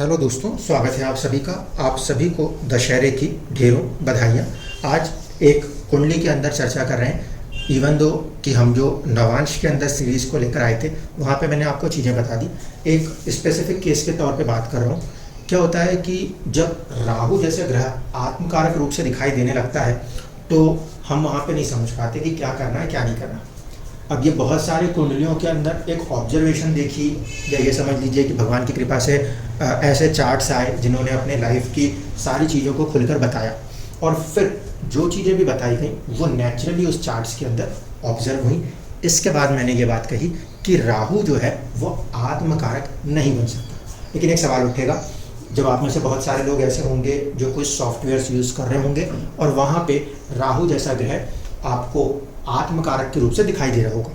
Hello दोस्तों, स्वागत है आप सभी का। आप सभी को दशहरे की ढेरों बधाइयाँ। आज एक कुंडली के अंदर चर्चा कर रहे हैं। इवन दो कि हम जो नवांश के अंदर सीरीज़ को लेकर आए थे वहाँ पे मैंने आपको चीज़ें बता दी। एक स्पेसिफिक केस के तौर पे बात कर रहा हूँ। क्या होता है कि जब राहु जैसे ग्रह आत्मकारक रूप से दिखाई देने लगता है तो हम वहाँ पे नहीं समझ पाते कि क्या करना है क्या नहीं करना। अब ये बहुत सारे कुंडलियों के अंदर एक ऑब्जर्वेशन देखी, या ये समझ लीजिए कि भगवान की कृपा से ऐसे चार्ट्स आए जिन्होंने अपने लाइफ की सारी चीज़ों को खुलकर बताया, और फिर जो चीज़ें भी बताई गई वो नेचुरली उस चार्ट्स के अंदर ऑब्जर्व हुई। इसके बाद मैंने ये बात कही कि राहु जो है वो आत्मकारक नहीं बन सकता। लेकिन एक सवाल उठेगा, जब आप में से बहुत सारे लोग ऐसे होंगे जो कुछ सॉफ्टवेयर्स यूज़ कर रहे होंगे और वहाँ पे राहु जैसा ग्रह आपको आत्मकारक के रूप से दिखाई दे रहा होगा।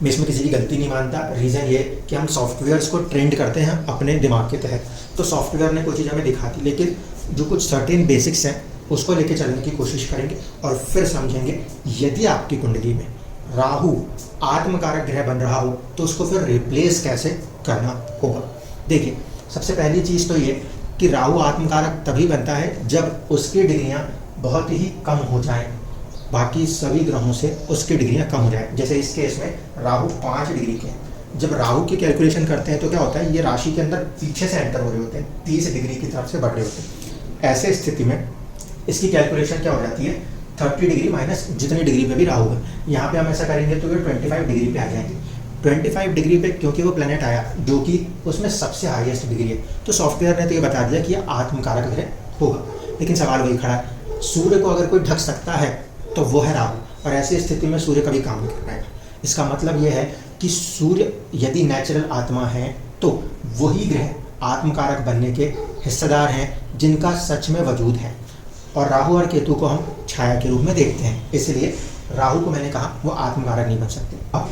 मैं इसमें किसी की गलती नहीं मानता। रीज़न ये कि हम सॉफ्टवेयर्स को ट्रेंड करते हैं अपने दिमाग के तहत, तो सॉफ्टवेयर ने कोई चीज़ हमें दिखाती, लेकिन जो कुछ सर्टेन बेसिक्स हैं उसको लेके चलने की कोशिश करेंगे और फिर समझेंगे यदि आपकी कुंडली में राहु आत्मकारक ग्रह बन रहा हो तो उसको फिर रिप्लेस कैसे करना होगा। देखिए, सबसे पहली चीज़ तो ये कि राहु आत्मकारक तभी बनता है जब उसकी डिग्रियाँ बहुत ही कम हो जाएं, बाकी सभी ग्रहों से उसकी डिग्रियां कम हो जाए। जैसे इस केस में राहु 5 डिग्री के हैं। जब राहु की कैलकुलेशन करते हैं तो क्या होता है, ये राशि के अंदर पीछे से एंटर हो रहे होते हैं, 30 डिग्री की तरफ से बढ़ रहे होते हैं। ऐसे स्थिति में इसकी कैलकुलेशन क्या हो जाती है, 30 डिग्री माइनस जितनी डिग्री पे भी राहु है। यहाँ पे हम ऐसा करेंगे तो ये 25 डिग्री पे आ जाएंगे। 25 डिग्री पे क्योंकि वो प्लेनेट आया जो कि उसमें सबसे हाईएस्ट डिग्री है, तो सॉफ्टवेयर ने तो ये बता दिया कि यह आत्मकारक ग्रह होगा। लेकिन सवाल वही खड़ा है, सूर्य को अगर कोई ढक सकता है तो वो है राहु, और ऐसी स्थिति में सूर्य कभी काम नहीं कर पाएगा। इसका मतलब यह है कि सूर्य यदि नेचुरल आत्मा है तो वही ग्रह आत्मकारक बनने के हिस्सेदार हैं जिनका सच में वजूद है। और राहु और केतु को हम छाया के रूप में देखते हैं, इसलिए राहु को मैंने कहा वो आत्मकारक नहीं बन सकते। अब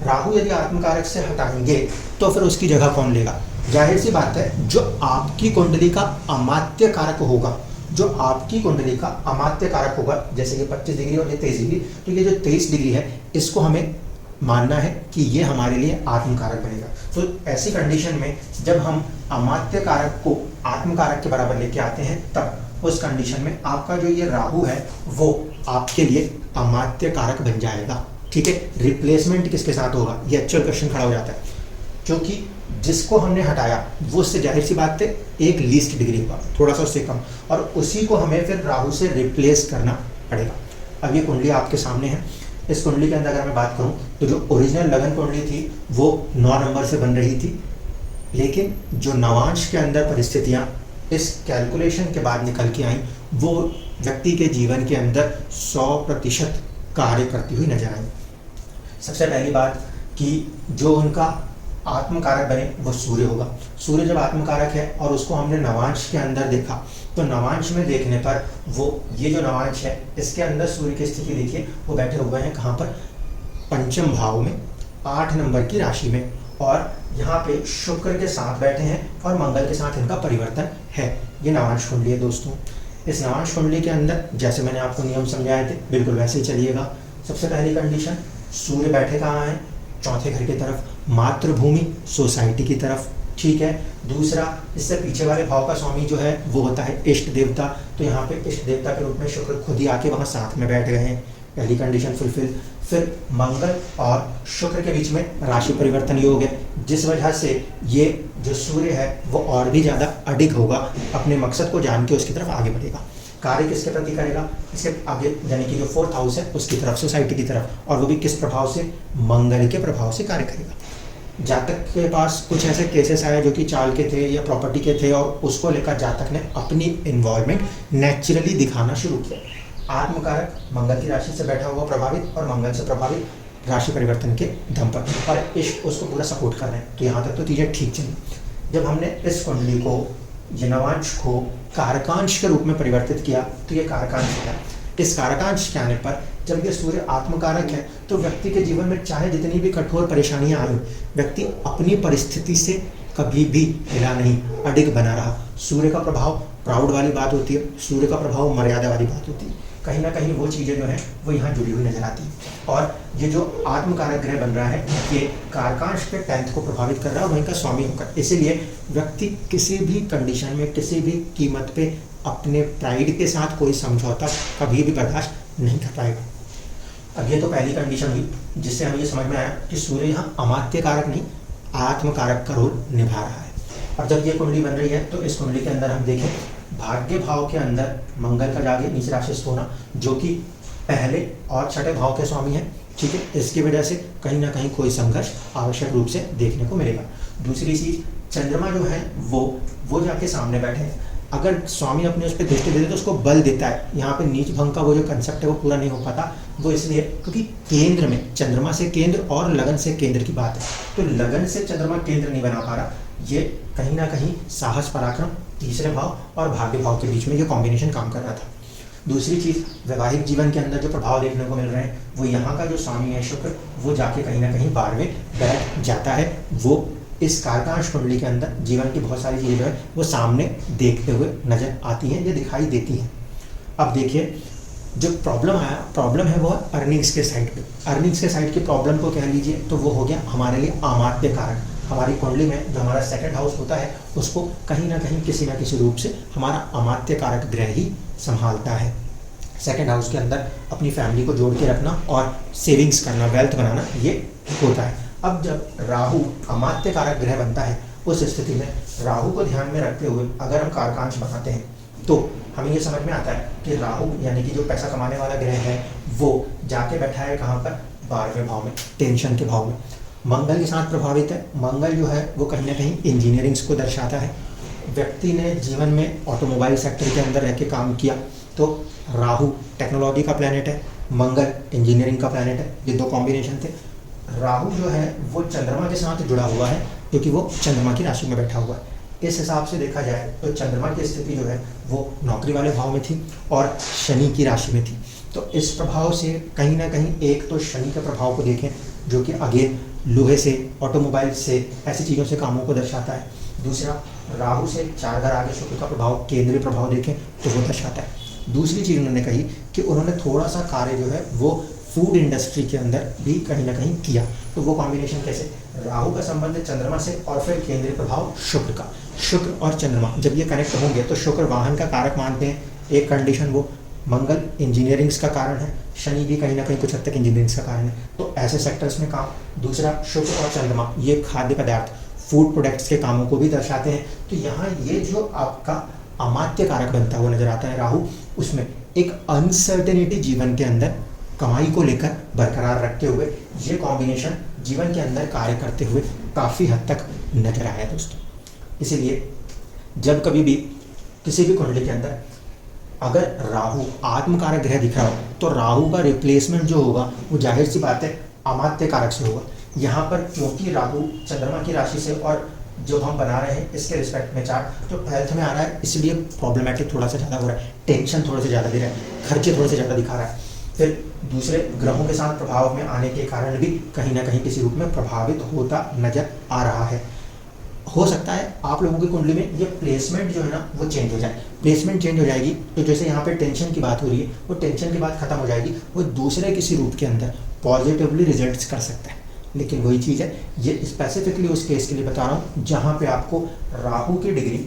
राहु यदि आत्मकारक से हटाएंगे तो फिर उसकी जगह कौन लेगा। जाहिर सी बात है, जो आपकी कुंडली का अमात्य कारक होगा, जो आपकी कुंडली का अमात्य कारक होगा, जैसे कि 25 डिग्री और ये 23 डिग्री, तो ये जो 23 डिग्री है इसको हमें मानना है कि ये हमारे लिए आत्मकारक बनेगा। तो ऐसी कंडीशन में जब हम अमात्य कारक को आत्मकारक के बराबर लेके आते हैं, तब उस कंडीशन में आपका जो ये राहु है वो आपके लिए अमात्य कारक बन जाएगा। ठीक है, रिप्लेसमेंट किसके साथ होगा, ये एक्चुअल क्वेश्चन खड़ा हो जाता है, क्योंकि जिसको हमने हटाया वो उससे जाहिर सी बात है एक लीस्ट डिग्री होगा, थोड़ा सा उससे कम, और उसी को हमें फिर राहु से रिप्लेस करना पड़ेगा। अब ये कुंडली आपके सामने है। इस कुंडली के अंदर अगर मैं बात करूं तो जो ओरिजिनल लगन कुंडली थी वो 9 नंबर से बन रही थी, लेकिन जो नवांश के अंदर परिस्थितियां इस कैलकुलेशन के बाद निकल के आई वो व्यक्ति के जीवन के अंदर 100% कार्य करती हुई नजर आई। सबसे पहली बात कि जो उनका आत्मकारक बने वो सूर्य होगा। सूर्य जब आत्मकारक है और उसको हमने नवांश के अंदर देखा, तो नवांश में देखने पर वो ये जो नवांश है इसके अंदर सूर्य की स्थिति देखिए, वो बैठे हुए हैं कहाँ पर, पंचम भाव में 8 नंबर की राशि में, और यहाँ पे शुक्र के साथ बैठे हैं और मंगल के साथ इनका परिवर्तन है। ये नवांश कुंडली है दोस्तों। इस नवांश कुंडली के अंदर जैसे मैंने आपको नियम समझाए थे बिल्कुल वैसे ही चलिएगा। सबसे पहली कंडीशन, सूर्य बैठे कहाँ हैं, चौथे घर की तरफ, मातृभूमि सोसाइटी की तरफ। ठीक है। दूसरा, इससे पीछे वाले भाव का स्वामी जो है वो होता है इष्ट देवता, तो यहाँ पे इष्ट देवता के रूप में शुक्र खुद ही आके वहाँ साथ में बैठ गए हैं, पहली कंडीशन फुलफिल। फिर मंगल और शुक्र के बीच में राशि परिवर्तन योग है, जिस वजह से ये जो सूर्य है वो और भी ज़्यादा अडिग होगा, अपने मकसद को जान के उसकी तरफ आगे बढ़ेगा। कार्य किसके प्रति करेगा, इसके आगे यानी कि जो 4th हाउस है उसकी तरफ, सोसाइटी की तरफ, और वो भी किस प्रभाव से, मंगल के प्रभाव से कार्य करेगा। जातक के पास कुछ ऐसे केसेस आए जो कि चाल के थे या प्रॉपर्टी के थे, और उसको लेकर जातक ने अपनी इन्वॉल्वमेंट नेचुरली दिखाना शुरू किया। आत्मकारक मंगल की राशि से बैठा हुआ प्रभावित, और मंगल से प्रभावित राशि परिवर्तन के दम पर, और इश्क उसको पूरा सपोर्ट कर रहे हैं। तो यहाँ तक तो चीज़ें ठीक चली। जब हमने इस कुंडली को, ये नवांश को कारकांश के रूप में परिवर्तित किया तो ये कारकांश है। इस कारकांश के आने पर जब ये सूर्य आत्मकारक है तो व्यक्ति के जीवन में चाहे जितनी भी कठोर परेशानियां आई, व्यक्ति अपनी परिस्थिति से कभी भी हिला नहीं, अडिग बना रहा। सूर्य का प्रभाव प्राउड वाली बात होती है, सूर्य का प्रभाव मर्यादा वाली बात होती है। कहीं ना कहीं वो चीज़ें जो हैं वो यहाँ जुड़ी हुई नजर आती है। और ये जो आत्मकारक ग्रह बन रहा है ये कारकांश के 10th को प्रभावित कर रहा है और वहीं का स्वामी होकर, इसीलिए व्यक्ति किसी भी कंडीशन में किसी भी कीमत पे अपने प्राइड के साथ कोई समझौता कभी भी बर्दाश्त नहीं कर पाएगा। अब ये तो पहली कंडीशन हुई जिससे हमें ये समझ में आया कि सूर्य यहाँ अमात्य कारक नहीं आत्मकारक का रोल निभा रहा है। अब जब ये कुंडली बन रही है तो इस कुंडली के अंदर हम देखें भाग्य भाव के अंदर मंगल का जाके नीच राशि होना, जो कि पहले और छठे भाव के स्वामी है, ठीक है। इसकी वजह से कहीं ना कहीं कोई संघर्ष आवश्यक रूप से देखने को मिलेगा। दूसरी चीज, चंद्रमा जो है वो जाके सामने बैठे हैं। अगर स्वामी अपने उस पर दृष्टि देते तो उसको बल देता है। यहाँ पे नीच भंग का वो जो कंसेप्ट है वो पूरा नहीं हो पाता, वो इसलिए क्योंकि केंद्र में चंद्रमा से केंद्र और लगन से केंद्र की बात है, तो लगन से चंद्रमा केंद्र नहीं बना पा रहा। ये कहीं ना कहीं साहस पराक्रम तीसरे भाव और भाग्य भाव के बीच में ये कॉम्बिनेशन काम कर रहा था। दूसरी चीज, वैवाहिक जीवन के अंदर जो प्रभाव देखने को मिल रहे हैं वो यहाँ का जो स्वामी है शुक्र, वो जाके कहीं ना कहीं 12वें बैठ जाता है। वो इस कारकांश कुंडली के अंदर जीवन की बहुत सारी चीज़ें जो है वो सामने देखते हुए नजर आती हैं, ये दिखाई देती हैं। अब देखिए जो प्रॉब्लम है वो अर्निंग्स के साइड पे। अर्निंग्स के साइड की प्रॉब्लम को कह लीजिए तो वो हो गया हमारे लिए अमात्य कारक। हमारी कुंडली में जो हमारा सेकंड हाउस होता है उसको कहीं ना कहीं किसी ना किसी रूप से हमारा अमात्य कारक ग्रह ही संभालता है। सेकंड हाउस के अंदर अपनी फैमिली को जोड़ के रखना और सेविंग्स करना, वेल्थ बनाना, ये होता है। अब जब राहु अमात्य कारक ग्रह बनता है उस स्थिति में राहु को ध्यान में रखते हुए अगर हम कारकांश बनाते हैं तो हमें ये समझ में आता है कि राहु यानी कि जो पैसा कमाने वाला ग्रह है वो जाके बैठा है कहाँ पर, 12वें भाव में, टेंशन के भाव में। मंगल के साथ प्रभावित है। मंगल जो है वो कहीं ना कहीं इंजीनियरिंग्स को दर्शाता है। व्यक्ति ने जीवन में ऑटोमोबाइल सेक्टर के अंदर रह के काम किया तो राहु टेक्नोलॉजी का प्लैनेट है, मंगल इंजीनियरिंग का प्लैनेट है, ये दो कॉम्बिनेशन थे। राहु जो है वो चंद्रमा के साथ जुड़ा हुआ है क्योंकि वो चंद्रमा की राशि में बैठा हुआ है। इस हिसाब से देखा जाए तो चंद्रमा की स्थिति जो है वो नौकरी वाले भाव में थी और शनि की राशि में थी। तो इस प्रभाव से कहीं ना कहीं एक तो शनि के प्रभाव को देखें जो कि अगेन लोहे से, ऑटोमोबाइल से, ऐसी चीज़ों से कामों को दर्शाता है। दूसरा, राहु से 4 घर आगे शुक्र का प्रभाव, केंद्रीय प्रभाव देखें तो वो दर्शाता है। दूसरी चीज़ उन्होंने कही कि उन्होंने थोड़ा सा कार्य जो है वो फूड इंडस्ट्री के अंदर भी कहीं ना कहीं किया। तो वो कॉम्बिनेशन कैसे, राहु का संबंध है चंद्रमा से और फिर केंद्रीय प्रभाव शुक्र का। शुक्र और चंद्रमा जब ये कनेक्ट होंगे तो शुक्र वाहन का कारक मानते हैं, एक कंडीशन वो। मंगल इंजीनियरिंग्स का कारण है, शनि भी कहीं ना कहीं कुछ हद तक इंजीनियरिंग्स का कारण है, तो ऐसे सेक्टर्स में काम। दूसरा, शुक्र और चंद्रमा ये खाद्य पदार्थ, फूड प्रोडक्ट्स के कामों को भी दर्शाते हैं। तो यहाँ ये जो आपका अमात्य कारक बनता हुआ नजर आता है राहु, उसमें एक अनसर्टेनिटी जीवन के अंदर कमाई को लेकर बरकरार रखते हुए ये कॉम्बिनेशन जीवन के अंदर कार्य करते हुए काफ़ी हद तक नजर आया दोस्तों। इसीलिए जब कभी भी किसी भी कुंडली के अंदर अगर राहु आत्मकारक ग्रह दिख रहा हो तो राहु का रिप्लेसमेंट जो होगा वो जाहिर सी बात है अमात्य कारक से होगा। यहाँ पर क्योंकि राहु चंद्रमा की राशि से और जो हम बना रहे हैं इसके रिस्पेक्ट में चार्ट जो 12th में आ रहा है, इसलिए प्रॉब्लमेटिक थोड़ा सा ज़्यादा हो रहा है, टेंशन थोड़े से ज़्यादा दे रहा है, खर्चे थोड़े से ज़्यादा दिखा रहा है। फिर दूसरे ग्रहों के साथ प्रभाव में आने के कारण भी कहीं ना कहीं किसी रूप में प्रभावित होता नजर आ रहा है। हो सकता है आप लोगों की कुंडली में ये प्लेसमेंट जो है ना वो चेंज हो जाए। प्लेसमेंट चेंज हो जाएगी तो जैसे यहाँ पे टेंशन की बात हो रही है वो टेंशन की बात खत्म हो जाएगी, वो दूसरे किसी रूप के अंदर पॉजिटिवली रिजल्ट्स कर सकता है। लेकिन वही चीज़ है, ये स्पेसिफिकली उस केस के लिए बता रहा हूँ जहाँ पे आपको राहु की डिग्री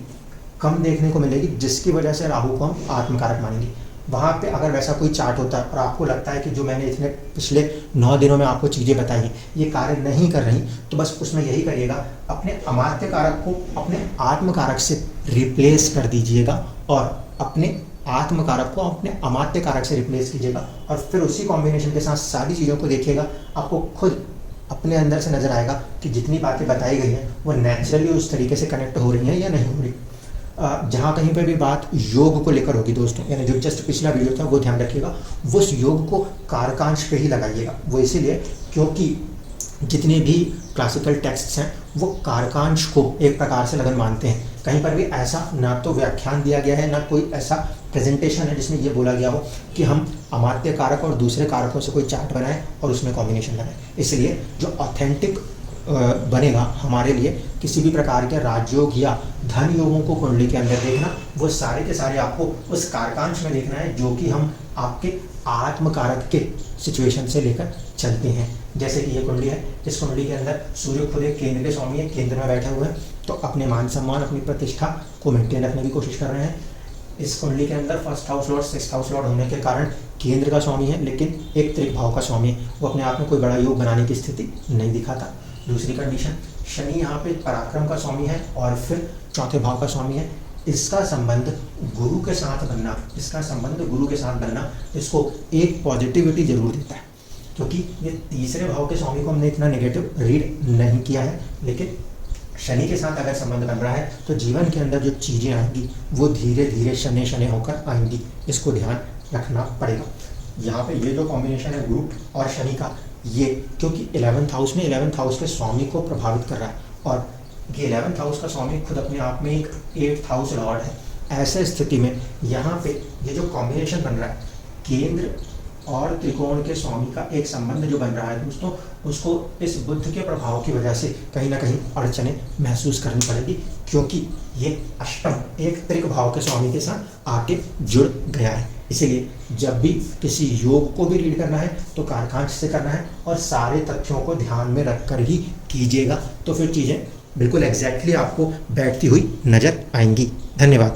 कम देखने को मिलेगी, जिसकी वजह से राहु को हम आत्मकारक मानेंगे। वहाँ पे अगर वैसा कोई चार्ट होता है और आपको लगता है कि जो मैंने इतने पिछले 9 दिनों में आपको चीज़ें बताई हैं ये कार्य नहीं कर रही, तो बस उसमें यही करिएगा, अपने अमात्य कारक को अपने आत्मकारक से रिप्लेस कर दीजिएगा और अपने आत्मकारक को अपने अमात्य कारक से रिप्लेस कीजिएगा और फिर उसी कॉम्बिनेशन के साथ सारी चीज़ों को देखिएगा। आपको खुद अपने अंदर से नजर आएगा कि जितनी बातें बताई गई हैं वो नेचुरली उस तरीके से कनेक्ट हो रही हैं या नहीं हो रही। जहाँ कहीं पर भी बात योग को लेकर होगी दोस्तों, यानी जो जस्ट पिछला वीडियो था वो ध्यान रखिएगा, वो उस योग को कारकांश पे ही लगाइएगा। वो इसीलिए क्योंकि जितने भी क्लासिकल टेक्स्ट्स हैं वो कारकांश को एक प्रकार से लगन मानते हैं। कहीं पर भी ऐसा ना तो व्याख्यान दिया गया है ना कोई ऐसा प्रेजेंटेशन है जिसमें ये बोला गया हो कि हम अमात्य कारक और दूसरे कारकों से कोई चार्ट बनाएं और उसमें कॉम्बिनेशन बनाएं। इसलिए जो ऑथेंटिक बनेगा हमारे लिए किसी भी प्रकार के राजयोग या धन योगों को कुंडली के अंदर देखना, वो सारे के सारे आपको उस कारकांश में देखना है जो कि हम आपके आत्मकारक के सिचुएशन से लेकर चलते हैं। जैसे कि ये कुंडली है, इस कुंडली के अंदर सूर्य खुद एक केंद्र के स्वामी है, केंद्र में बैठे हुए हैं, तो अपने मान सम्मान, अपनी प्रतिष्ठा को मेंटेन रखने की कोशिश कर रहे हैं। इस कुंडली के अंदर first house Lord, sixth house Lord होने के कारण केंद्र का स्वामी है, लेकिन एक त्रिक भाव का स्वामी है, वो अपने आप में कोई बड़ा योग बनाने की स्थिति नहीं दिखाता। दूसरी कंडीशन, शनि यहाँ पे पराक्रम का स्वामी है और फिर चौथे भाव का स्वामी है। इसका संबंध गुरु के साथ बनना, इसको एक पॉजिटिविटी जरूर देता है, क्योंकि ये तीसरे भाव के स्वामी को हमने इतना नेगेटिव रीड नहीं किया है, लेकिन शनि के साथ अगर संबंध बन रहा है तो जीवन के अंदर जो चीज़ें आएंगी वो धीरे धीरे शनि शनि होकर आएंगी, इसको ध्यान रखना पड़ेगा। यहाँ पे ये जो कॉम्बिनेशन है गुरु और शनि का, ये क्योंकि 11th हाउस में 11th हाउस के स्वामी को प्रभावित कर रहा है, और ये 11th हाउस का स्वामी खुद अपने आप में एक 8th हाउस लॉर्ड है। ऐसे स्थिति में यहाँ पे ये जो कॉम्बिनेशन बन रहा है, केंद्र और त्रिकोण के स्वामी का एक संबंध जो बन रहा है दोस्तों, उसको इस बुध के प्रभाव की वजह से कहीं ना कहीं अड़चने महसूस करनी पड़ेगी, क्योंकि ये अष्टम एक त्रिक भाव के स्वामी के साथ आके जुड़ गया है। इसीलिए जब भी किसी योग को भी रीड करना है तो कारकांश से करना है और सारे तथ्यों को ध्यान में रखकर ही कीजिएगा, तो फिर चीज़ें बिल्कुल एग्जैक्टली आपको बैठती हुई नजर आएंगी। धन्यवाद।